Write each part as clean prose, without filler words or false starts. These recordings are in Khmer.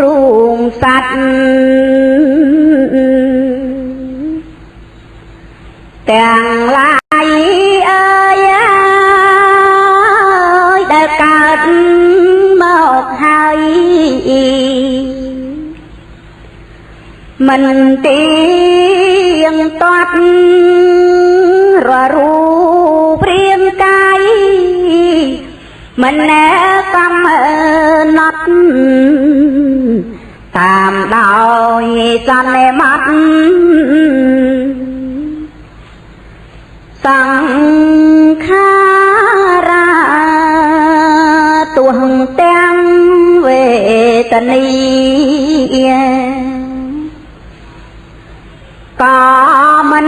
រូងសัตว์ទាំងឡាយអើយដែលកើតមកហើយមិនទៀងទាត់ររូព្រាងកាយមិនណែកំណត់តាមដោយសន្និមត់សង្ខារាទួងទាំងវេទនីក៏មិន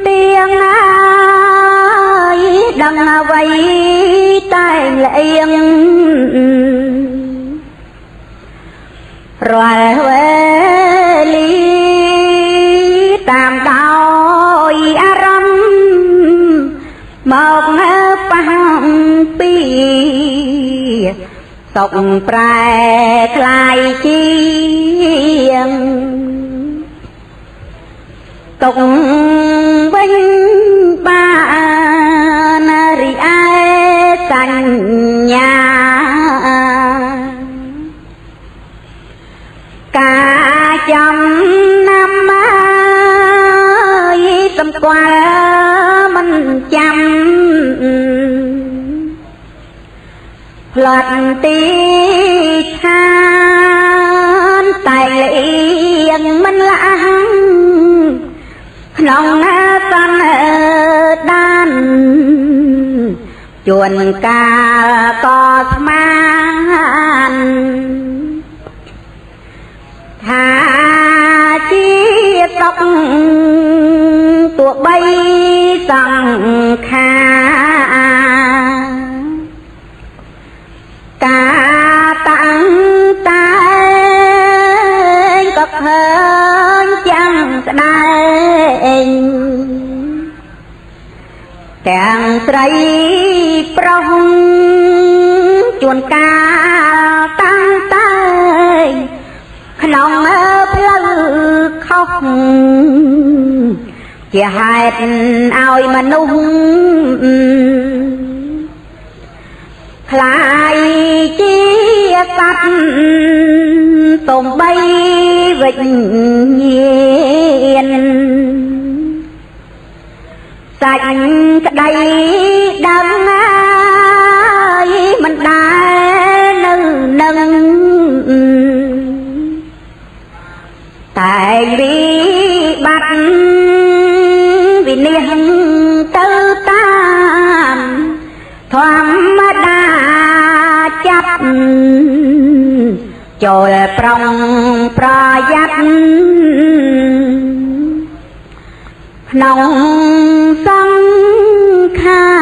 ទៀងហើយដឹងអ្វីតែលៀងរាល់វេលាតាមដោយអារម្មណ៍មកប៉ះពីសុខប្រែคล้ายជាងទុកវិញបានរីឯសញ្ញាការចំណាំសម្គាល់មិនចាំផ្លាត់ទីឋានតែលៀងមិនលាស់ក្នុងណាសន្តានជួនកាលក៏ស្មានថាជាទុកទោះបីសង្ខារការតាំងតែក៏ឃើញចាំស្ដែងទាំងស្រីប្រុសជួនកាលតាំងតែក្នុងផ្លូវខុសជាហេតុឲ្យមនុស្សคล้ายជាសត្វទំបីវិញ្ញាណសាច់ក្តីដឹងហើយមិនដែលនៅនឹងតែវិបត្តិវិនិច្ឆ័យទៅតាមធម្មតាចាប់ចូលប្រុងប្រយ័ត្នក្នុងសង្ខា